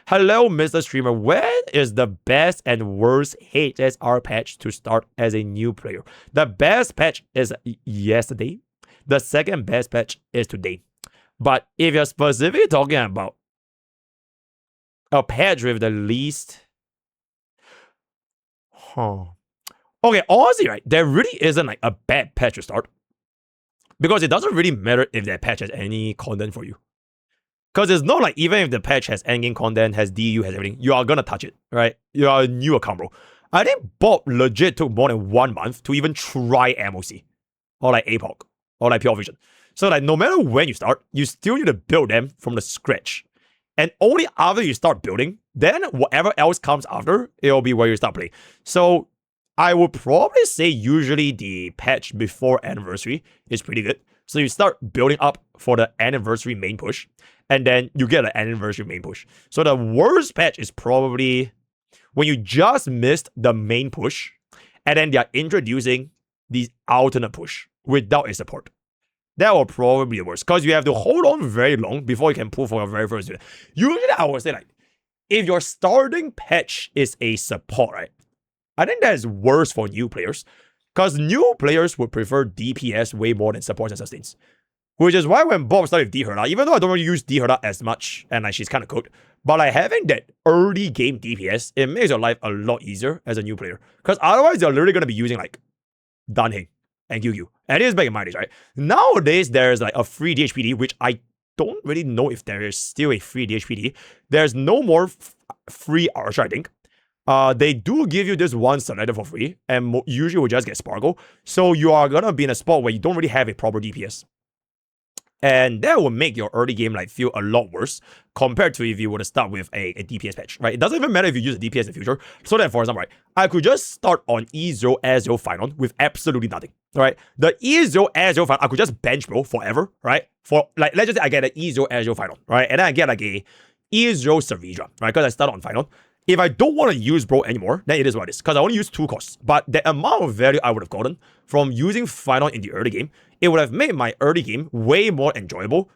Hello, Mr. Streamer. When is the best and worst HSR patch to start as a new player? The best patch is yesterday. The second best patch is today. But if you're specifically talking about a patch with the least... Okay, honestly, right, there really isn't like a bad patch to start. Because it doesn't really matter if that patch has any content for you. Because it's not like even if the patch has endgame content, has DU, has everything, you are gonna touch it, right? You are a new account, bro. I think Bob legit took more than 1 month to even try MOC. Or like APOC. Or like Pure Vision. So like no matter when you start, you still need to build them from the scratch. And only after you start building, then whatever else comes after, it'll be where you start playing. So I would probably say usually the patch before anniversary is pretty good. So you start building up for the anniversary main push, and then you get an anniversary main push. So the worst patch is probably when you just missed the main push, and then they are introducing the alternate push without a support. That will probably be the worst, because you have to hold on very long before you can pull for your very first unit. Usually I would say like, if your starting patch is a support, right? I think that is worse for new players, because new players would prefer DPS way more than supports and sustains. Which is why when Bob started with D-Herda, even though I don't really use D-Herda as much, and like she's kind of cooked, but like having that early game DPS, it makes your life a lot easier as a new player. Because otherwise, you're literally going to be using like Danheng and QQ. And it is back in my days, right? Nowadays, there's like a free DHPD, which I don't really know if there is still a free DHPD. There's no more free Archer, I think. They do give you this one selector for free, and usually will just get Sparkle. So you are going to be in a spot where you don't really have a proper DPS. And that will make your early game like feel a lot worse compared to if you were to start with a DPS patch, right? It doesn't even matter if you use a DPS in the future. So that, for example, right, I could just start on E0 S0 Final with absolutely nothing, right? The E0 S0 Final, I could just bench bro forever, right? For like, let's just say I get an E0 S0 Final, right? And then I get like a E0 Savidra, right? Because I start on Final. If I don't want to use bro anymore, then it is what it is. Because I only use 2 costs. But the amount of value I would have gotten from using Final in the early game, it would have made my early game way more enjoyable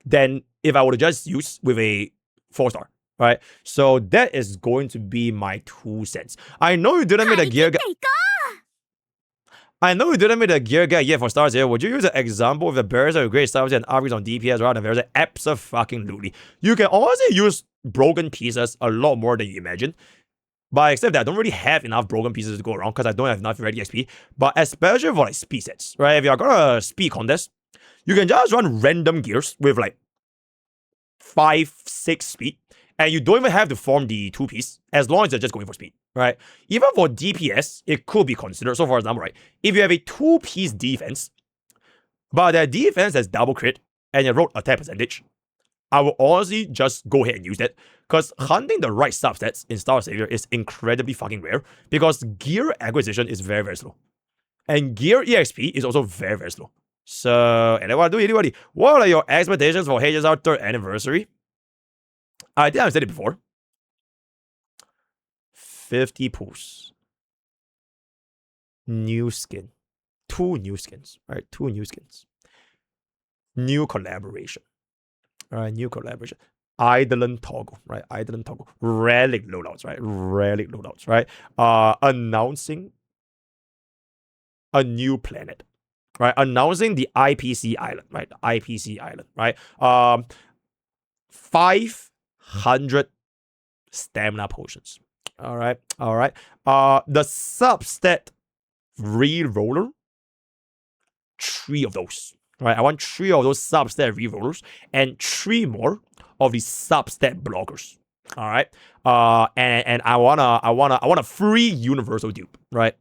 than if I would have just used with a 4-star, right? So that is going to be my 2 cents. I know you didn't make a gear guide. I know you didn't make a gear guide yet for stars here. Would you use an example with the barriers of great stars and upgrades on DPS rather than barriers? Absolutely. You can also use broken pieces a lot more than you imagine. But except that I don't really have enough broken pieces to go around because I don't have enough ready XP. But especially for like speed sets, right? If you're gonna speed contest, you can just run random gears with like 5, 6 speed. And you don't even have to form the 2-piece as long as you're just going for speed, right? Even for DPS, it could be considered. So for example, right, if you have a 2-piece defense, but that defense has double crit and you roll attack percentage, I will honestly just go ahead and use that, because hunting the right substats in Star Savior is incredibly fucking rare, because gear acquisition is very, very slow. And gear EXP is also very, very slow. So, and what do anybody? What are your expectations for HSR 3rd anniversary? I think I've said it before. 50 pulls. New skin. 2 new skins, right? 2 new skins. New collaboration. Alright, new collaboration. Idolin toggle, right? Idolin toggle. Relic loadouts, right? Relic loadouts, right? Announcing a new planet, right? Announcing the IPC island, right? IPC island, right? 500 stamina potions. Alright, alright. The substat reroller, 3 of those. Right, I want 3 of those substat rerollers and 3 more of these substat blockers. All right, and I want a free universal dupe, right?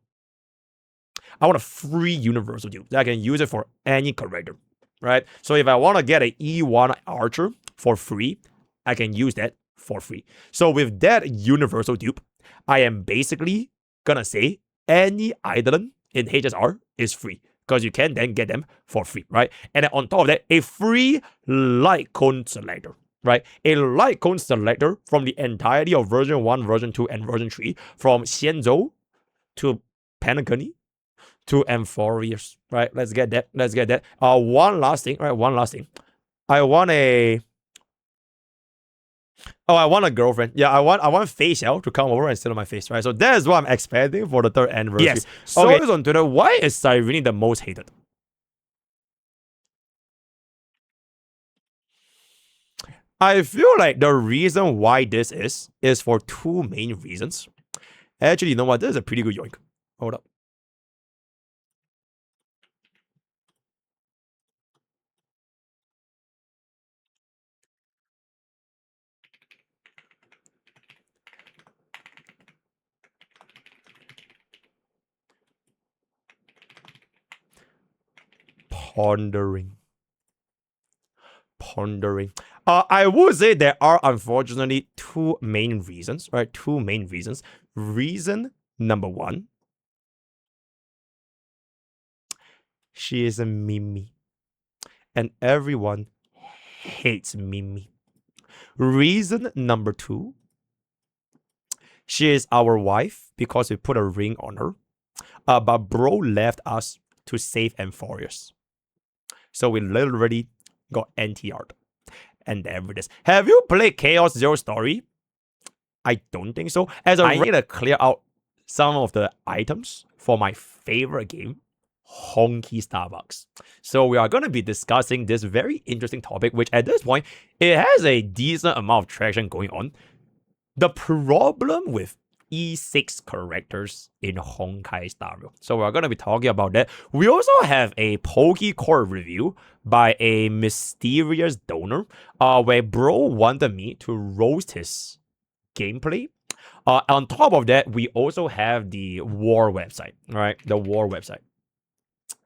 I want a free universal dupe that I can use it for any character, right? So if I want to get an E1 archer for free, I can use that for free. So with that universal dupe, I am basically gonna say any Eidolon in HSR is free, because you can then get them for free, right? And then on top of that, a free light cone selector, right? A light cone selector from the entirety of version 1, version 2, and version 3, from Xianzhou to Panagoni to Amphorius, right? Let's get that. Let's get that. One last thing, right? One last thing. I want a Oh, I want a girlfriend. Yeah, I want facial to come over and sit on my face, right? So that is what I'm expecting for the 3rd anniversary. Yes. So okay. On Twitter, why is Cyrene the most hated? I feel like the reason why this is for 2 main reasons. Actually, you know what? This is a pretty good yoink. Hold up. Pondering. I would say there are unfortunately 2 main reasons, right? 2 main reasons. Reason number 1, she is a Mimi, and everyone hates Mimi. Reason number 2, she is our wife because we put a ring on her, but bro left us to save Amphorius. So we literally got anti-art. And there it is. Have you played Chaos Zero Story? I don't think so. I need to clear out some of the items for my favorite game, Honkai Starbucks. So we are going to be discussing this very interesting topic, which at this point, it has a decent amount of traction going on. The problem with E6 characters in Honkai Star Rail. So we're going to be talking about that. We also have a Poke Core review by a mysterious donor where bro wanted me to roast his gameplay. On top of that, we also have the war website, right? The war website.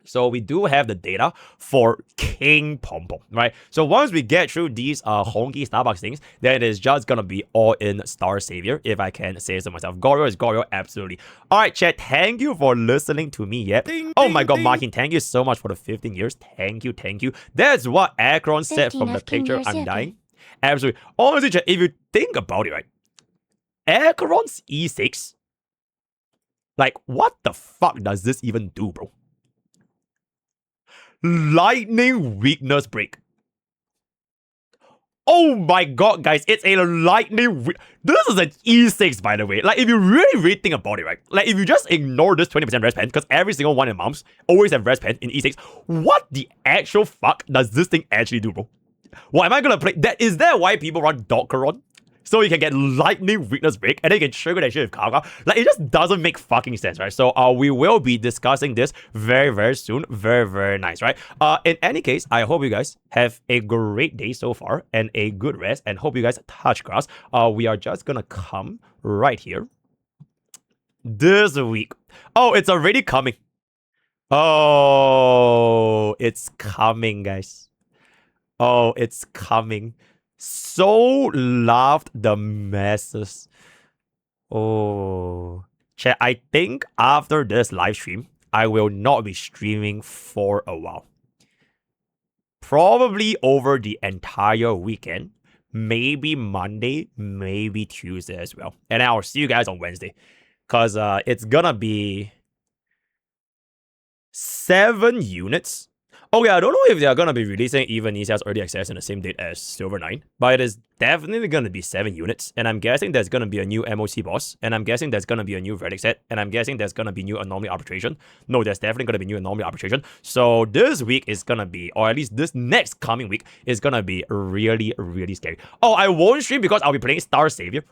So we do have the data for King Pompom, right? So once we get through these Honkai Starbucks things, then it is just gonna be all in Star Savior, if I can say so myself. Goryo is Goryo, absolutely. All right, chat, thank you for listening to me. Yep. Oh my god, Markin, thank you so much for the 15 years. Thank you. That's what Akron said from the picture. I'm dying. Absolutely. Honestly, chat, if you think about it, right? Akron's E6, like, what the fuck does this even do, bro? Lightning weakness break. Oh my god, guys, it's a lightning. This is an E6, by the way. Like, if you really think about it, right? Like, if you just ignore this 20% res pen, because every single one in mums always have res pen in E6, what the actual fuck does this thing actually do, bro? What am I gonna play? Is that why people run Dockeron? So you can get lightning weakness break, and then you can trigger that shit with Kafka. Like, it just doesn't make fucking sense, right? So we will be discussing this very, very soon. Very, very nice, right? In any case, I hope you guys have a great day so far and a good rest, and hope you guys touch grass. We are just gonna come right here. This week. Oh, it's already coming. Oh, it's coming, guys. Oh, it's coming. So loved the masses. Oh, chat, I think after this live stream, I will not be streaming for a while. Probably over the entire weekend. Maybe Monday, maybe Tuesday as well. And I'll see you guys on Wednesday. Because it's gonna be 7 units. Okay, I don't know if they are going to be releasing even ECS Early Access in the same date as Silver 9, but it is definitely going to be 7 units, and I'm guessing there's going to be a new MOC boss, and I'm guessing there's going to be a new verdict set, and I'm guessing there's going to be new Anomaly Arbitration. No, there's definitely going to be new Anomaly Arbitration. So this week is going to be, or at least this next coming week, is going to be really, really scary. Oh, I won't stream because I'll be playing Star Savior.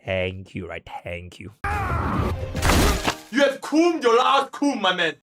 Thank you, right? Thank you. You have cooled your last cool, my man.